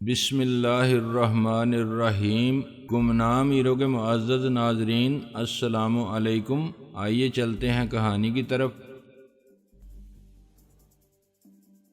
بسم اللہ الرحمن الرحیم۔ گمنام ہیرو کے معزز ناظرین، السلام علیکم۔ آئیے چلتے ہیں کہانی کی طرف۔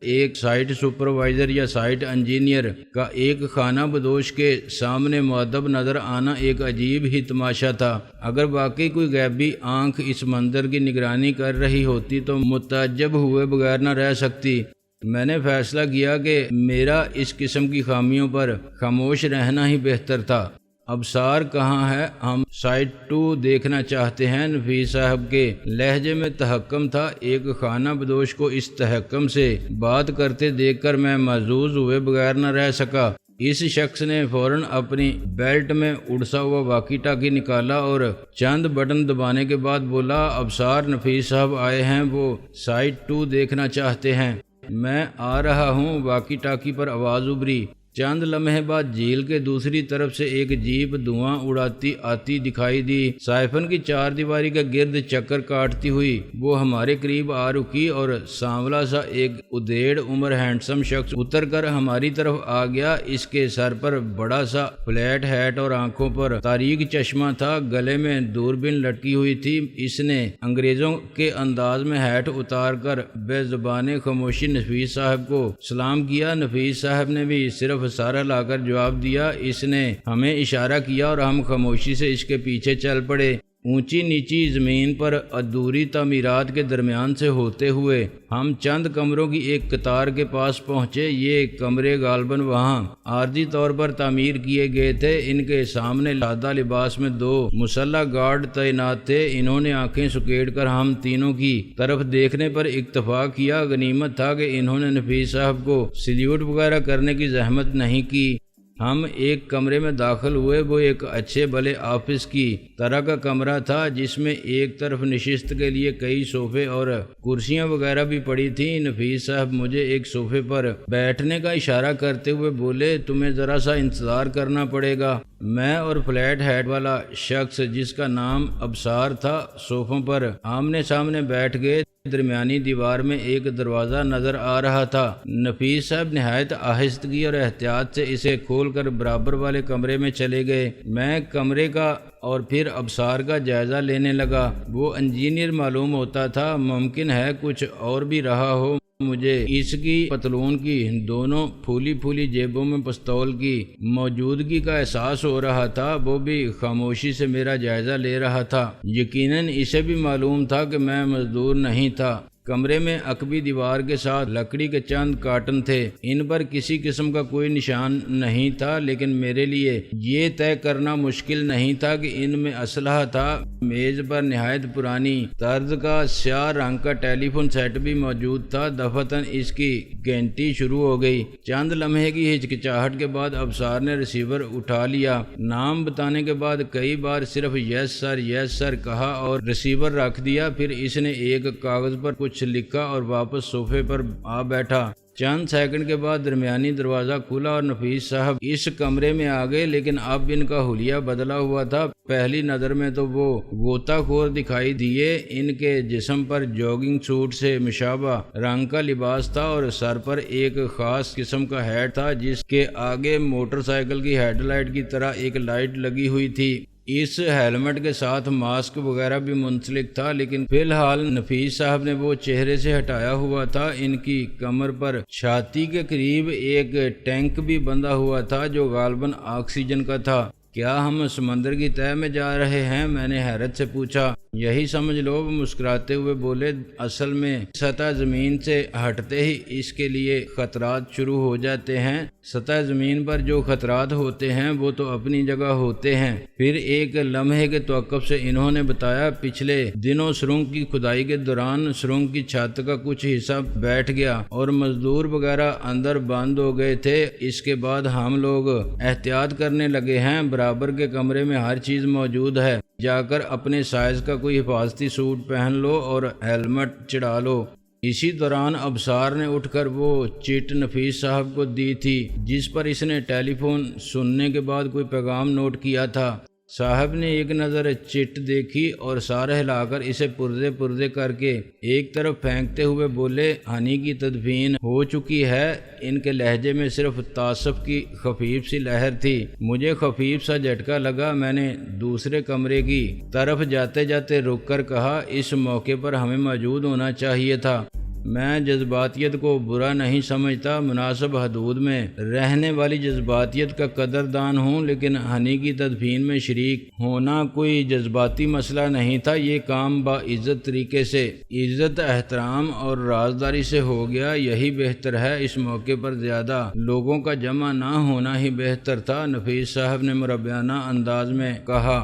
ایک سائٹ سپروائزر یا سائٹ انجینئر کا ایک خانہ بدوش کے سامنے مؤدب نظر آنا ایک عجیب ہی تماشا تھا۔ اگر واقعی کوئی غیبی آنکھ اس منظر کی نگرانی کر رہی ہوتی تو متعجب ہوئے بغیر نہ رہ سکتی۔ میں نے فیصلہ کیا کہ میرا اس قسم کی خامیوں پر خاموش رہنا ہی بہتر تھا۔ ابصار کہاں ہے؟ ہم سائٹ 2 دیکھنا چاہتے ہیں۔ نفیس صاحب کے لہجے میں تحکم تھا۔ ایک خانہ بدوش کو اس تحکم سے بات کرتے دیکھ کر میں محظوظ ہوئے بغیر نہ رہ سکا۔ اس شخص نے فوراً اپنی بیلٹ میں اڑسا ہوا واکی ٹاکی نکالا اور چند بٹن دبانے کے بعد بولا، ابصار، نفیس صاحب آئے ہیں، وہ سائٹ 2 دیکھنا چاہتے ہیں۔ میں آ رہا ہوں، واکی ٹاکی پر آواز ابھری۔ چند لمحے بعد جھیل کے دوسری طرف سے ایک جیپ دھواں اڑاتی آتی دکھائی دی۔ سائفن کی چار دیواری کا گرد چکر کاٹتی ہوئی وہ ہمارے قریب آ رکی اور سانولا سا ایک ادھیڑ عمر ہینڈسم شخص اتر کر ہماری طرف آ گیا۔ اس کے سر پر بڑا سا فلیٹ ہیٹ اور آنکھوں پر تاریک چشمہ تھا، گلے میں دوربین لٹکی ہوئی تھی۔ اس نے انگریزوں کے انداز میں ہیٹ اتار کر بے زبان خاموشی نفیس صاحب کو سلام کیا۔ نفیس صاحب نے بھی صرف سارا لا کر جواب دیا۔ اس نے ہمیں اشارہ کیا اور ہم خاموشی سے اس کے پیچھے چل پڑے۔ اونچی نیچی زمین پر ادھوری تعمیرات کے درمیان سے ہوتے ہوئے ہم چند کمروں کی ایک قطار کے پاس پہنچے۔ یہ کمرے غالباً وہاں عارضی طور پر تعمیر کیے گئے تھے۔ ان کے سامنے سادہ لباس میں 2 مسلح گارڈ تعینات تھے۔ انہوں نے آنکھیں سکیڑ کر ہم تینوں کی طرف دیکھنے پر اکتفا کیا۔ غنیمت تھا کہ انہوں نے نفیس صاحب کو سلیوٹ وغیرہ کرنے کی زحمت نہیں کی۔ ہم ایک کمرے میں داخل ہوئے۔ وہ ایک اچھے بھلے آفس کی طرح کا کمرہ تھا جس میں ایک طرف نشست کے لیے کئی صوفے اور کرسیاں وغیرہ بھی پڑی تھیں۔ نفیس صاحب مجھے ایک صوفے پر بیٹھنے کا اشارہ کرتے ہوئے بولے، تمہیں ذرا سا انتظار کرنا پڑے گا۔ میں اور فلیٹ ہیٹ والا شخص جس کا نام ابصار تھا صوفوں پر آمنے سامنے بیٹھ گئے۔ درمیانی دیوار میں ایک دروازہ نظر آ رہا تھا۔ نفیس صاحب نہایت آہستگی اور احتیاط سے اسے کھول کر برابر والے کمرے میں چلے گئے۔ میں کمرے کا اور پھر ابصار کا جائزہ لینے لگا۔ وہ انجینئر معلوم ہوتا تھا، ممکن ہے کچھ اور بھی رہا ہو۔ مجھے اس کی پتلون کی دونوں پھولی پھولی جیبوں میں پستول کی موجودگی کا احساس ہو رہا تھا۔ وہ بھی خاموشی سے میرا جائزہ لے رہا تھا۔ یقیناً اسے بھی معلوم تھا کہ میں مزدور نہیں تھا۔ کمرے میں عقبی دیوار کے ساتھ لکڑی کے چند کارٹن تھے۔ ان پر کسی قسم کا کوئی نشان نہیں تھا، لیکن میرے لیے یہ طے کرنا مشکل نہیں تھا کہ ان میں اسلحہ تھا۔ میز پر نہایت پرانی طرز کا سیاہ رنگ کا ٹیلی فون سیٹ بھی موجود تھا۔ دفعتاً اس کی گھنٹی شروع ہو گئی۔ چند لمحے کی ہچکچاہٹ کے بعد ابصار نے ریسیور اٹھا لیا۔ نام بتانے کے بعد کئی بار صرف یس سر کہا اور ریسیور رکھ دیا۔ پھر اس نے ایک کاغذ پر کچھ لکھا اور واپس صوفے پر آ بیٹھا۔ چند سیکنڈ کے بعد درمیانی دروازہ کھلا اور نفیس صاحب اس کمرے میں آ گئے، لیکن اب ان کا حلیہ بدلا ہوا تھا۔ پہلی نظر میں تو وہ غوطہ خور دکھائی دیے۔ ان کے جسم پر جاگنگ سوٹ سے مشابہ رنگ کا لباس تھا اور سر پر ایک خاص قسم کا ہیٹ تھا جس کے آگے موٹر سائیکل کی ہیڈ لائٹ کی طرح ایک لائٹ لگی ہوئی تھی۔ اس ہیلمٹ کے ساتھ ماسک وغیرہ بھی منسلک تھا، لیکن فی الحال نفیس صاحب نے وہ چہرے سے ہٹایا ہوا تھا۔ ان کی کمر پر چھاتی کے قریب ایک ٹینک بھی بندھا ہوا تھا جو غالباً آکسیجن کا تھا۔ کیا ہم سمندر کی تہہ میں جا رہے ہیں؟ میں نے حیرت سے پوچھا۔ یہی سمجھ لو، وہ مسکراتے ہوئے بولے، اصل میں سطح زمین سے ہٹتے ہی اس کے لیے خطرات شروع ہو جاتے ہیں۔ سطح زمین پر جو خطرات ہوتے ہیں وہ تو اپنی جگہ ہوتے ہیں۔ پھر ایک لمحے کے توقف سے انہوں نے بتایا، پچھلے دنوں سرنگ کی کھدائی کے دوران سرنگ کی چھت کا کچھ حصہ بیٹھ گیا اور مزدور وغیرہ اندر بند ہو گئے تھے۔ اس کے بعد ہم لوگ احتیاط کرنے لگے ہیں۔ برابر کے کمرے میں ہر چیز موجود ہے، جا کر اپنے سائز کا کوئی حفاظتی سوٹ پہن لو اور ہیلمٹ چڑھا لو۔ اسی دوران ابصار نے اٹھ کر وہ چٹ نفیس صاحب کو دی تھی جس پر اس نے ٹیلی فون سننے کے بعد کوئی پیغام نوٹ کیا تھا۔ صاحب نے ایک نظر چٹ دیکھی اور سار ہلا کر اسے پردے پردے کر کے ایک طرف پھینکتے ہوئے بولے، ہنی کی تدفین ہو چکی ہے۔ ان کے لہجے میں صرف تعصب کی خفیف سی لہر تھی۔ مجھے خفیف سا جھٹکا لگا۔ میں نے دوسرے کمرے کی طرف جاتے جاتے رک کر کہا، اس موقع پر ہمیں موجود ہونا چاہیے تھا۔ میں جذباتیت کو برا نہیں سمجھتا، مناسب حدود میں رہنے والی جذباتیت کا قدردان ہوں، لیکن ہنی کی تدفین میں شریک ہونا کوئی جذباتی مسئلہ نہیں تھا۔ یہ کام باعزت طریقے سے، عزت، احترام اور رازداری سے ہو گیا۔ یہی بہتر ہے۔ اس موقع پر زیادہ لوگوں کا جمع نہ ہونا ہی بہتر تھا، نفیس صاحب نے مربیانہ انداز میں کہا۔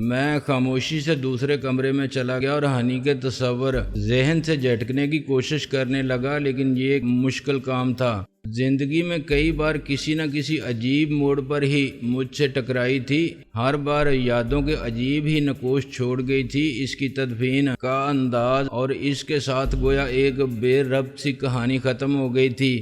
میں خاموشی سے دوسرے کمرے میں چلا گیا اور ہنی کے تصور ذہن سے جھٹکنے کی کوشش کرنے لگا، لیکن یہ ایک مشکل کام تھا۔ زندگی میں کئی بار کسی نہ کسی عجیب موڑ پر ہی مجھ سے ٹکرائی تھی، ہر بار یادوں کے عجیب ہی نقوش چھوڑ گئی تھی۔ اس کی تدفین کا انداز اور اس کے ساتھ گویا ایک بے ربط سی کہانی ختم ہو گئی تھی۔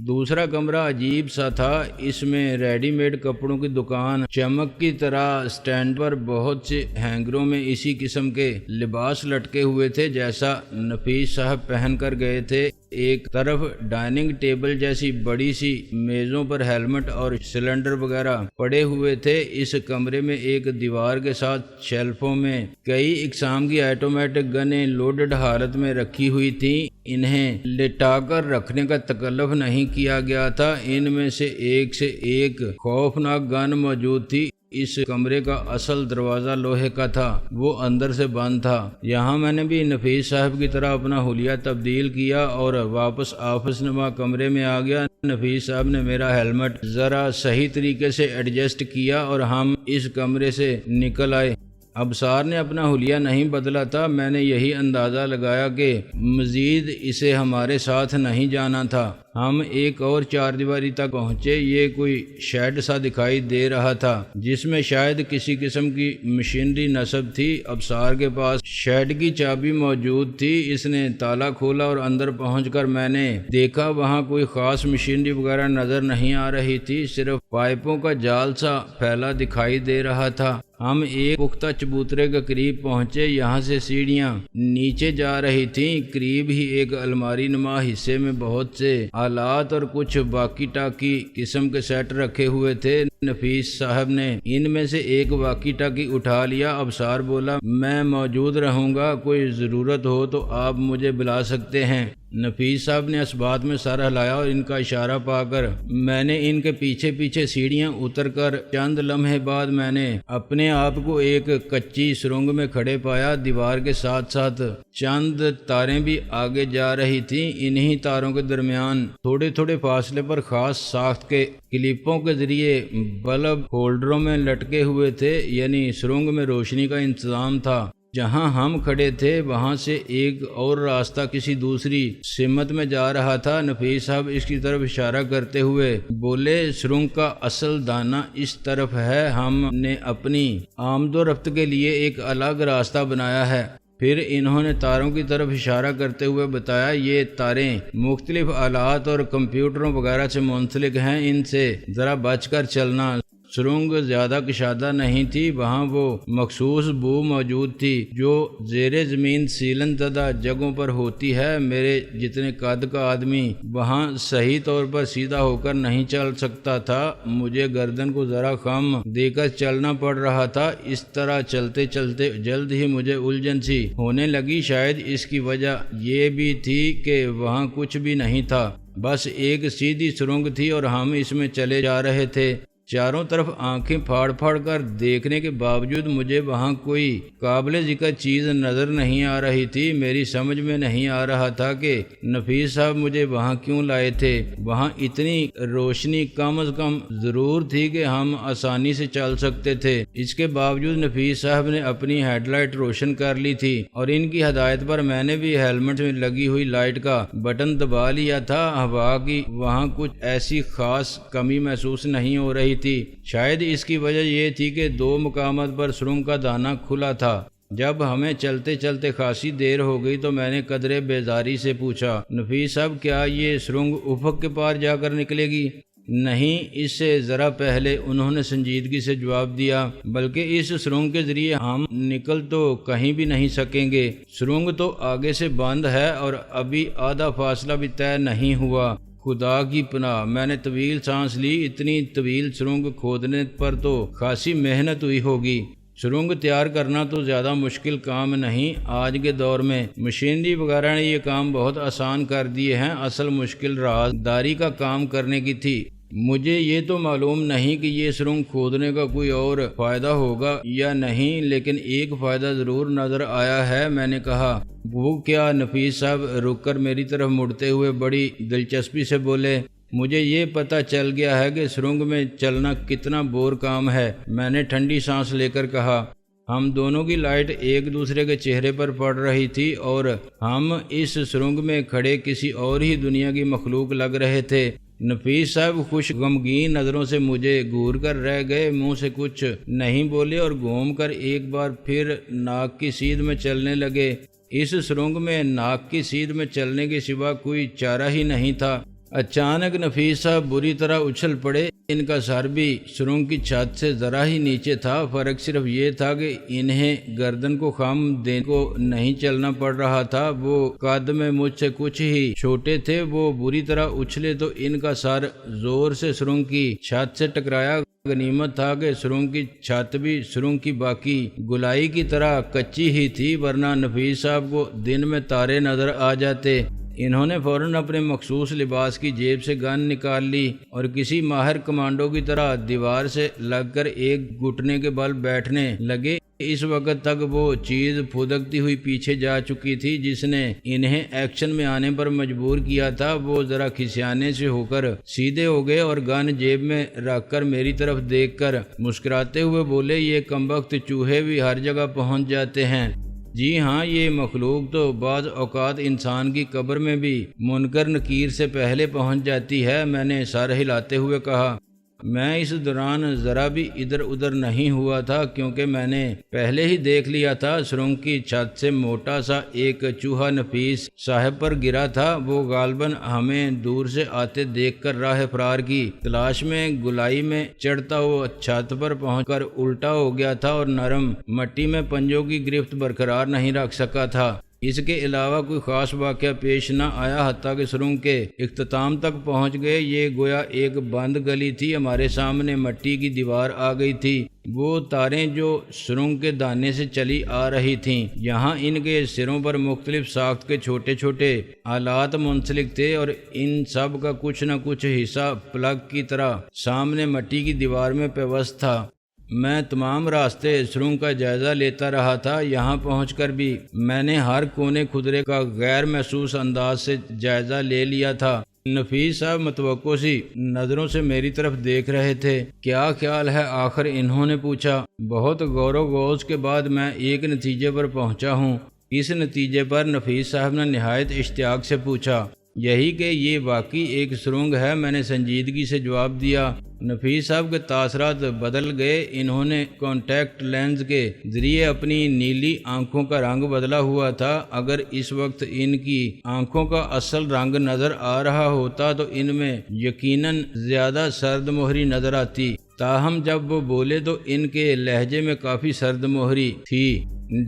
دوسرا کمرہ عجیب سا تھا۔ اس میں ریڈی میڈ کپڑوں کی دکان، چمک کی طرح سٹینڈ پر بہت سے ہینگروں میں اسی قسم کے لباس لٹکے ہوئے تھے جیسا نفیس صاحب پہن کر گئے تھے۔ ایک طرف ڈائننگ ٹیبل جیسی بڑی سی میزوں پر ہیلمٹ اور سلنڈر وغیرہ پڑے ہوئے تھے۔ اس کمرے میں ایک دیوار کے ساتھ شیلفوں میں کئی اقسام کی آٹومیٹک گنیں لوڈڈ حالت میں رکھی ہوئی تھیں۔ انہیں لٹا کر رکھنے کا تکلف نہیں کیا گیا تھا۔ ان میں سے ایک خوفناک گن موجود تھی۔ اس کمرے کا اصل دروازہ لوہے کا تھا، وہ اندر سے بند تھا۔ یہاں میں نے بھی نفیس صاحب کی طرح اپنا حلیہ تبدیل کیا اور واپس آفس نما کمرے میں آ گیا۔ نفیس صاحب نے میرا ہیلمٹ ذرا صحیح طریقے سے ایڈجسٹ کیا اور ہم اس کمرے سے نکل آئے۔ ابصار نے اپنا حلیہ نہیں بدلا تھا۔ میں نے یہی اندازہ لگایا کہ مزید اسے ہمارے ساتھ نہیں جانا تھا۔ ہم ایک اور چار دیواری تک پہنچے۔ یہ کوئی شیڈ سا دکھائی دے رہا تھا جس میں شاید کسی قسم کی مشینری نصب تھی۔ ابصار کے پاس شیڈ کی چابی موجود تھی۔ اس نے تالا کھولا اور اندر پہنچ کر میں نے دیکھا وہاں کوئی خاص مشینری وغیرہ نظر نہیں آ رہی تھی، صرف پائپوں کا جال سا پھیلا دکھائی دے رہا تھا۔ ہم ایک پختہ چبوترے کے قریب پہنچے۔ یہاں سے سیڑھیاں نیچے جا رہی تھیں۔ قریب ہی ایک الماری نما حصے میں بہت سے آلات اور کچھ واکی ٹاکی قسم کے سیٹ رکھے ہوئے تھے۔ نفیس صاحب نے ان میں سے ایک واکی ٹاکی اٹھا لیا۔ ابصار بولا، میں موجود رہوں گا، کوئی ضرورت ہو تو آپ مجھے بلا سکتے ہیں۔ نفیس صاحب نے اس بات میں سر ہلایا اور ان کا اشارہ پا کر میں نے ان کے پیچھے پیچھے سیڑھیاں اتر کر چند لمحے بعد میں نے اپنے آپ کو ایک کچی سرنگ میں کھڑے پایا۔ دیوار کے ساتھ ساتھ چند تاریں بھی آگے جا رہی تھیں۔ انہی تاروں کے درمیان تھوڑے تھوڑے فاصلے پر خاص ساخت کے کلپوں کے ذریعے بلب ہولڈروں میں لٹکے ہوئے تھے، یعنی سرنگ میں روشنی کا انتظام تھا۔ جہاں ہم کھڑے تھے وہاں سے ایک اور راستہ کسی دوسری سمت میں جا رہا تھا۔ نفیس صاحب اس کی طرف اشارہ کرتے ہوئے بولے، سرنگ کا اصل دانہ اس طرف ہے، ہم نے اپنی آمد و رفت کے لیے ایک الگ راستہ بنایا ہے۔ پھر انہوں نے تاروں کی طرف اشارہ کرتے ہوئے بتایا، یہ تاریں مختلف آلات اور کمپیوٹروں وغیرہ سے منسلک ہیں، ان سے ذرا بچ کر چلنا۔ سرنگ زیادہ کشادہ نہیں تھی، وہاں وہ مخصوص بو موجود تھی جو زیر زمین سیلن زدہ جگہوں پر ہوتی ہے۔ میرے جتنے قد کا آدمی وہاں صحیح طور پر سیدھا ہو کر نہیں چل سکتا تھا، مجھے گردن کو ذرا خم دے کر چلنا پڑ رہا تھا۔ اس طرح چلتے چلتے جلد ہی مجھے الجھن سی ہونے لگی۔ شاید اس کی وجہ یہ بھی تھی کہ وہاں کچھ بھی نہیں تھا، بس ایک سیدھی سرنگ تھی اور ہم اس میں چلے جا رہے تھے۔ چاروں طرف آنکھیں پھاڑ پھاڑ کر دیکھنے کے باوجود مجھے وہاں کوئی قابل ذکر چیز نظر نہیں آ رہی تھی۔ میری سمجھ میں نہیں آ رہا تھا کہ نفیس صاحب مجھے وہاں کیوں لائے تھے۔ وہاں اتنی روشنی کم از کم ضرور تھی کہ ہم آسانی سے چل سکتے تھے۔ اس کے باوجود نفیس صاحب نے اپنی ہیڈ لائٹ روشن کر لی تھی اور ان کی ہدایت پر میں نے بھی ہیلمٹ میں لگی ہوئی لائٹ کا بٹن دبا لیا تھا۔ ہوا کی وہاں کچھ ایسی خاص کمی محسوس نہیں ہو رہی تھی۔ شاید اس کی وجہ یہ تھی کہ دو مقامات پر سرنگ کا دانہ کھلا تھا۔ جب ہمیں چلتے چلتے خاصی دیر ہو گئی تو میں نے قدرے بیزاری سے پوچھا، نفیس صاحب کیا یہ سرنگ افق کے پار جا کر نکلے گی؟ نہیں، اس سے ذرا پہلے انہوں نے سنجیدگی سے جواب دیا، بلکہ اس سرنگ کے ذریعے ہم نکل تو کہیں بھی نہیں سکیں گے، سرنگ تو آگے سے بند ہے اور ابھی آدھا فاصلہ بھی طے نہیں ہوا۔ خدا کی پناہ، میں نے طویل سانس لی، اتنی طویل سرنگ کھودنے پر تو خاصی محنت ہوئی ہوگی۔ سرنگ تیار کرنا تو زیادہ مشکل کام نہیں، آج کے دور میں مشینری وغیرہ نے یہ کام بہت آسان کر دیے ہیں، اصل مشکل رازداری کا کام کرنے کی تھی۔ مجھے یہ تو معلوم نہیں کہ یہ سرنگ کھودنے کا کوئی اور فائدہ ہوگا یا نہیں، لیکن ایک فائدہ ضرور نظر آیا ہے، میں نے کہا۔ وہ کیا؟ نفیس صاحب رک کر میری طرف مڑتے ہوئے بڑی دلچسپی سے بولے۔ مجھے یہ پتہ چل گیا ہے کہ سرنگ میں چلنا کتنا بور کام ہے، میں نے ٹھنڈی سانس لے کر کہا۔ ہم دونوں کی لائٹ ایک دوسرے کے چہرے پر پڑ رہی تھی اور ہم اس سرنگ میں کھڑے کسی اور ہی دنیا کی مخلوق لگ رہے تھے۔ نفیس صاحب خوش غمگین نظروں سے مجھے گھور کر رہ گئے، منہ سے کچھ نہیں بولے اور گھوم کر ایک بار پھر ناک کی سیدھ میں چلنے لگے۔ اس سرنگ میں ناک کی سیدھ میں چلنے کے سوا کوئی چارہ ہی نہیں تھا۔ اچانک نفیس صاحب بری طرح اچھل پڑے، ان کا سر بھی سرنگ کی چھت سے ذرا ہی نیچے تھا، فرق صرف یہ تھا کہ انہیں گردن کو خم دینے کو نہیں چلنا پڑ رہا تھا۔ وہ قد میں مجھ سے کچھ ہی چھوٹے تھے، وہ بری طرح اچھلے تو ان کا سر زور سے سرنگ کی چھت سے ٹکرایا۔ غنیمت تھا کہ سرنگ کی چھت بھی سرنگ کی باقی گولائی کی طرح کچی ہی تھی، ورنہ نفیس صاحب کو دن میں تارے نظر آ جاتے۔ انہوں نے فوراً اپنے مخصوص لباس کی جیب سے گن نکال لی اور کسی ماہر کمانڈو کی طرح دیوار سے لگ کر ایک گھٹنے کے بل بیٹھنے لگے۔ اس وقت تک وہ چیز پھدکتی ہوئی پیچھے جا چکی تھی جس نے انہیں ایکشن میں آنے پر مجبور کیا تھا۔ وہ ذرا کھسیانے سے ہو کر سیدھے ہو گئے اور گن جیب میں رکھ کر میری طرف دیکھ کر مسکراتے ہوئے بولے، یہ کمبخت چوہے بھی ہر جگہ پہنچ جاتے ہیں۔ جی ہاں، یہ مخلوق تو بعض اوقات انسان کی قبر میں بھی منکر نکیر سے پہلے پہنچ جاتی ہے، میں نے سر ہلاتے ہوئے کہا۔ میں اس دوران ذرا بھی ادھر ادھر نہیں ہوا تھا کیونکہ میں نے پہلے ہی دیکھ لیا تھا سرنگ کی چھت سے موٹا سا ایک چوہا نفیس صاحب پر گرا تھا۔ وہ غالباً ہمیں دور سے آتے دیکھ کر راہ فرار کی تلاش میں گولائی میں چڑھتا ہوا چھت پر پہنچ کر الٹا ہو گیا تھا اور نرم مٹی میں پنجوں کی گرفت برقرار نہیں رکھ سکا تھا۔ اس کے علاوہ کوئی خاص واقعہ پیش نہ آیا حتیٰ کہ سرنگ کے اختتام تک پہنچ گئے۔ یہ گویا ایک بند گلی تھی، ہمارے سامنے مٹی کی دیوار آ گئی تھی، وہ تاریں جو سرنگ کے دانے سے چلی آ رہی تھیں، یہاں ان کے سروں پر مختلف ساخت کے چھوٹے چھوٹے آلات منسلک تھے اور ان سب کا کچھ نہ کچھ حصہ پلگ کی طرح سامنے مٹی کی دیوار میں پیوست تھا۔ میں تمام راستے سرنگ کا جائزہ لیتا رہا تھا، یہاں پہنچ کر بھی میں نے ہر کونے خدرے کا غیر محسوس انداز سے جائزہ لے لیا تھا۔ نفیس صاحب متوقع سی نظروں سے میری طرف دیکھ رہے تھے۔ کیا خیال ہے آخر؟ انہوں نے پوچھا۔ بہت غور و غوض کے بعد میں ایک نتیجے پر پہنچا ہوں۔ اس نتیجے پر؟ نفیس صاحب نے نہایت اشتیاق سے پوچھا۔ یہی کہ یہ واقعی ایک سرنگ ہے، میں نے سنجیدگی سے جواب دیا۔ نفیس صاحب کے تاثرات بدل گئے، انہوں نے کانٹیکٹ لینز کے ذریعے اپنی نیلی آنکھوں کا رنگ بدلا ہوا تھا۔ اگر اس وقت ان کی آنکھوں کا اصل رنگ نظر آ رہا ہوتا تو ان میں یقیناً زیادہ سرد مہری نظر آتی، تاہم جب وہ بولے تو ان کے لہجے میں کافی سرد مہری تھی۔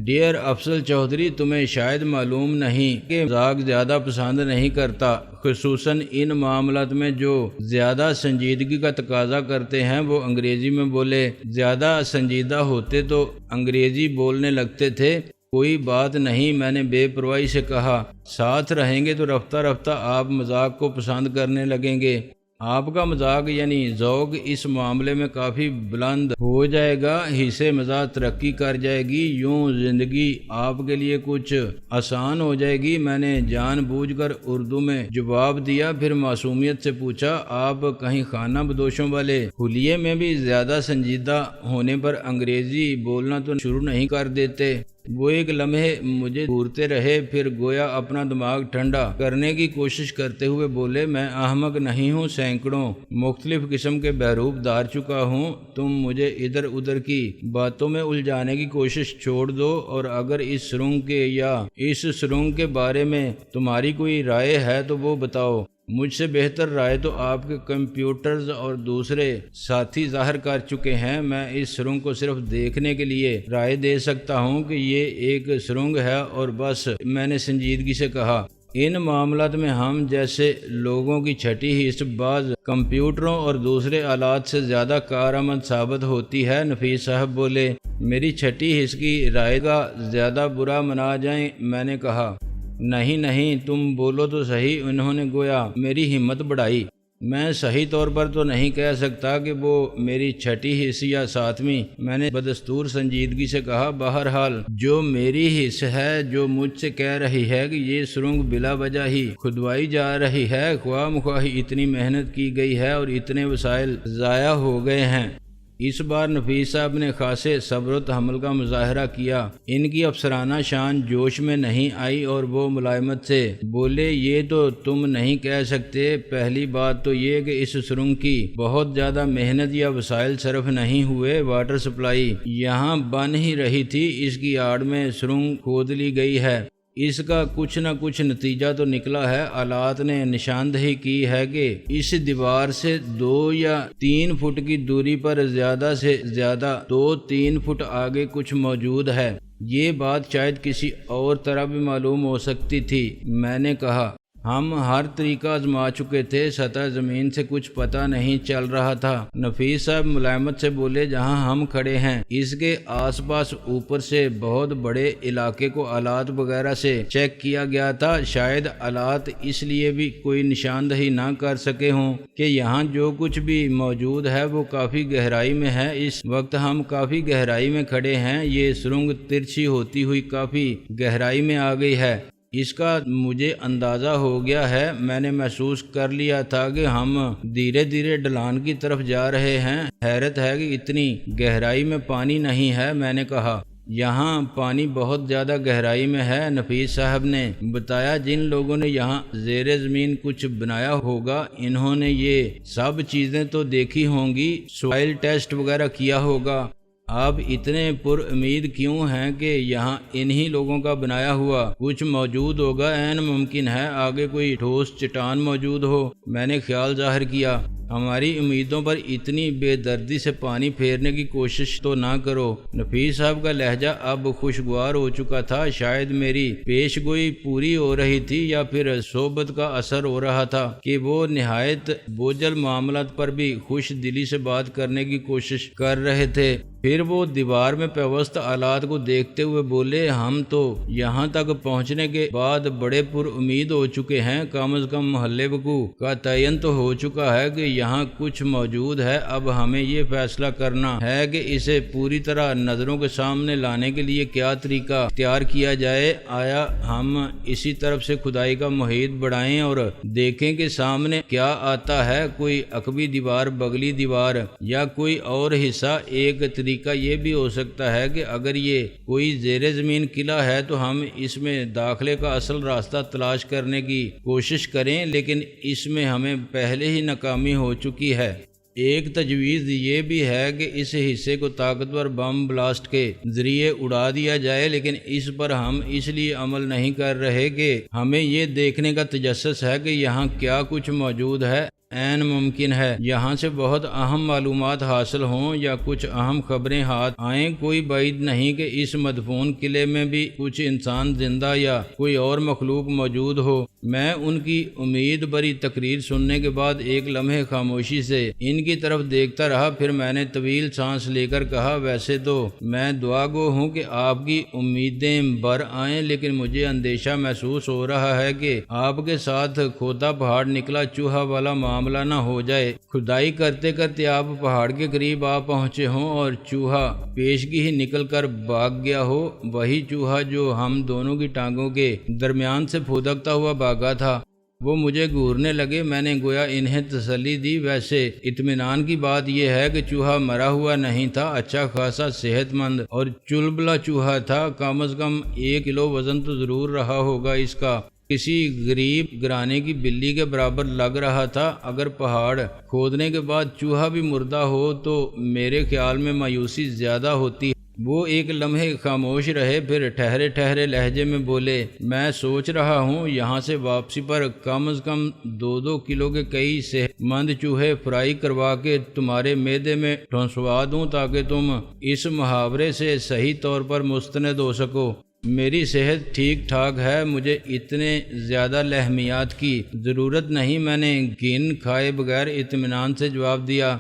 ڈیئر افضل چودھری، تمہیں شاید معلوم نہیں کہ مذاق زیادہ پسند نہیں کرتا، خصوصاً ان معاملات میں جو زیادہ سنجیدگی کا تقاضا کرتے ہیں۔ وہ انگریزی میں بولے۔ زیادہ سنجیدہ ہوتے تو انگریزی بولنے لگتے تھے۔ کوئی بات نہیں، میں نے بے پرواہی سے کہا، ساتھ رہیں گے تو رفتہ رفتہ آپ مذاق کو پسند کرنے لگیں گے۔ آپ کا مذاق یعنی ذوق اس معاملے میں کافی بلند ہو جائے گا، حصے مزاح ترقی کر جائے گی، یوں زندگی آپ کے لیے کچھ آسان ہو جائے گی۔ میں نے جان بوجھ کر اردو میں جواب دیا، پھر معصومیت سے پوچھا، آپ کہیں خانہ بدوشوں والے حلیے میں بھی زیادہ سنجیدہ ہونے پر انگریزی بولنا تو شروع نہیں کر دیتے؟ وہ ایک لمحے مجھے گھورتے رہے، پھر گویا اپنا دماغ ٹھنڈا کرنے کی کوشش کرتے ہوئے بولے، میں احمق نہیں ہوں، سینکڑوں مختلف قسم کے بحروب دار چکا ہوں۔ تم مجھے ادھر ادھر کی باتوں میں الجھانے کی کوشش چھوڑ دو، اور اگر اس سرنگ کے یا اس سرنگ کے بارے میں تمہاری کوئی رائے ہے تو وہ بتاؤ۔ مجھ سے بہتر رائے تو آپ کے کمپیوٹرز اور دوسرے ساتھی ظاہر کر چکے ہیں۔ میں اس سرنگ کو صرف دیکھنے کے لیے رائے دے سکتا ہوں کہ یہ ایک سرنگ ہے اور بس، میں نے سنجیدگی سے کہا۔ ان معاملات میں ہم جیسے لوگوں کی چھٹی حص بعض کمپیوٹروں اور دوسرے آلات سے زیادہ کارآمد ثابت ہوتی ہے۔ نفیس صاحب بولے، میری چھٹی حص کی رائے کا زیادہ برا منا جائیں؟ میں نے کہا، نہیں تم بولو تو صحیح۔ انہوں نے گویا میری ہمت بڑھائی۔ میں صحیح طور پر تو نہیں کہہ سکتا کہ وہ میری چھٹی حص یا ساتویں، میں نے بدستور سنجیدگی سے کہا۔ بہرحال جو میری حص ہے، جو مجھ سے کہہ رہی ہے کہ یہ سرنگ بلا وجہ ہی کھدوائی جا رہی ہے، خواہ مخواہ اتنی محنت کی گئی ہے اور اتنے وسائل ضائع ہو گئے ہیں۔ اس بار نفیس صاحب نے خاصے صبر و تحمل کا مظاہرہ کیا۔ ان کی افسرانہ شان جوش میں نہیں آئی اور وہ ملائمت سے بولے، یہ تو تم نہیں کہہ سکتے۔ پہلی بات تو یہ کہ اس سرنگ کی بہت زیادہ محنت یا وسائل صرف نہیں ہوئے۔ واٹر سپلائی یہاں بن ہی رہی تھی، اس کی آڑ میں سرنگ کھود لی گئی ہے۔ اس کا کچھ نہ کچھ نتیجہ تو نکلا ہے۔ آلات نے نشاندہی کی ہے کہ اس دیوار سے 2 یا 3 فٹ کی دوری پر زیادہ سے زیادہ 2-3 فٹ آگے کچھ موجود ہے۔ یہ بات شاید کسی اور طرح بھی معلوم ہو سکتی تھی۔ میں نے کہا، ہم ہر طریقہ آزما چکے تھے، سطح زمین سے کچھ پتہ نہیں چل رہا تھا۔ نفیس صاحب ملائمت سے بولے، جہاں ہم کھڑے ہیں اس کے آس پاس اوپر سے بہت بڑے علاقے کو آلات وغیرہ سے چیک کیا گیا تھا۔ شاید آلات اس لیے بھی کوئی نشاندہی نہ کر سکے ہوں کہ یہاں جو کچھ بھی موجود ہے وہ کافی گہرائی میں ہے۔ اس وقت ہم کافی گہرائی میں کھڑے ہیں۔ یہ سرنگ ترچھی ہوتی ہوئی کافی گہرائی میں آ گئی ہے۔ اس کا مجھے اندازہ ہو گیا ہے۔ میں نے محسوس کر لیا تھا کہ ہم دھیرے دھیرے ڈھلان کی طرف جا رہے ہیں۔ حیرت ہے کہ اتنی گہرائی میں پانی نہیں ہے۔ میں نے کہا، یہاں پانی بہت زیادہ گہرائی میں ہے۔ نفیس صاحب نے بتایا، جن لوگوں نے یہاں زیر زمین کچھ بنایا ہوگا انہوں نے یہ سب چیزیں تو دیکھی ہوں گی، سوائل ٹیسٹ وغیرہ کیا ہوگا۔ آپ اتنے پر امید کیوں ہیں کہ یہاں انہی لوگوں کا بنایا ہوا کچھ موجود ہوگا؟ عین ممکن ہے آگے کوئی ٹھوس چٹان موجود ہو۔ میں نے خیال ظاہر کیا، ہماری امیدوں پر اتنی بے دردی سے پانی پھیرنے کی کوشش تو نہ کرو۔ نفیس صاحب کا لہجہ اب خوشگوار ہو چکا تھا۔ شاید میری پیش گوئی پوری ہو رہی تھی یا پھر صحبت کا اثر ہو رہا تھا کہ وہ نہایت بوجھل معاملات پر بھی خوش دلی سے بات کرنے کی کوشش کر رہے تھے۔ پھر وہ دیوار میں پیوست آلات کو دیکھتے ہوئے بولے، ہم تو یہاں تک پہنچنے کے بعد بڑے پر امید ہو چکے ہیں۔ کم از کم محل وقوع کا تعین تو ہو چکا ہے کہ یہاں کچھ موجود ہے۔ اب ہمیں یہ فیصلہ کرنا ہے کہ اسے پوری طرح نظروں کے سامنے لانے کے لیے کیا طریقہ اختیار کیا جائے۔ آیا ہم اسی طرف سے کھدائی کا محیط بڑھائیں اور دیکھیں کہ سامنے کیا آتا ہے؟ کوئی عقبی دیوار، بغلی دیوار یا کوئی اور حصہ؟ ایک طریقہ یہ بھی ہو سکتا ہے کہ اگر یہ کوئی زیر زمین قلعہ ہے تو ہم اس میں داخلے کا اصل راستہ تلاش کرنے کی کوشش کریں، لیکن اس میں ہمیں پہلے ہی ناکامی ہو چکی ہے۔ ایک تجویز یہ بھی ہے کہ اس حصے کو طاقتور بم بلاسٹ کے ذریعے اڑا دیا جائے، لیکن اس پر ہم اس لیے عمل نہیں کر رہے کہ ہمیں یہ دیکھنے کا تجسس ہے کہ یہاں کیا کچھ موجود ہے۔ عین ممکن ہے یہاں سے بہت اہم معلومات حاصل ہوں یا کچھ اہم خبریں ہاتھ آئیں۔ کوئی بعید نہیں کہ اس مدفون قلعے میں بھی کچھ انسان زندہ یا کوئی اور مخلوق موجود ہو۔ میں ان کی امید بری تقریر سننے کے بعد ایک لمحے خاموشی سے ان کی طرف دیکھتا رہا، پھر میں نے طویل سانس لے کر کہا، ویسے تو میں دعا گو ہوں کہ آپ کی امیدیں بر آئیں، لیکن مجھے اندیشہ محسوس ہو رہا ہے کہ آپ کے ساتھ کھودا پہاڑ نکلا چوہا والا معاملہ نہ ہو جائے۔ کھدائی کرتے کرتے آپ پہاڑ کے قریب آ پہنچے ہوں اور چوہا پیشگی ہی نکل کر بھاگ گیا ہو، وہی چوہا جو ہم دونوں کی ٹانگوں کے درمیان سے پھودکتا ہوا بھاگا تھا۔ وہ مجھے گھورنے لگے۔ میں نے گویا انہیں تسلی دی، ویسے اطمینان کی بات یہ ہے کہ چوہا مرا ہوا نہیں تھا، اچھا خاصا صحت مند اور چلبلا چوہا تھا، کم از کم 1 کلو وزن تو ضرور رہا ہوگا اس کا، کسی غریب گرانے کی بلی کے برابر لگ رہا تھا۔ اگر پہاڑ کھودنے کے بعد چوہا بھی مردہ ہو تو میرے خیال میں مایوسی زیادہ ہوتی ہے۔ وہ ایک لمحے خاموش رہے، پھر ٹھہرے ٹھہرے لہجے میں بولے، میں سوچ رہا ہوں یہاں سے واپسی پر کم از کم 2 کلو کے کئی صحت مند چوہے فرائی کروا کے تمہارے معدے میں ٹھونسوا دوں تاکہ تم اس محاورے سے صحیح طور پر مستند ہو سکو۔ میری صحت ٹھیک ٹھاک ہے، مجھے اتنے زیادہ لحمیات کی ضرورت نہیں، میں نے گن کھائے بغیر اطمینان سے جواب دیا۔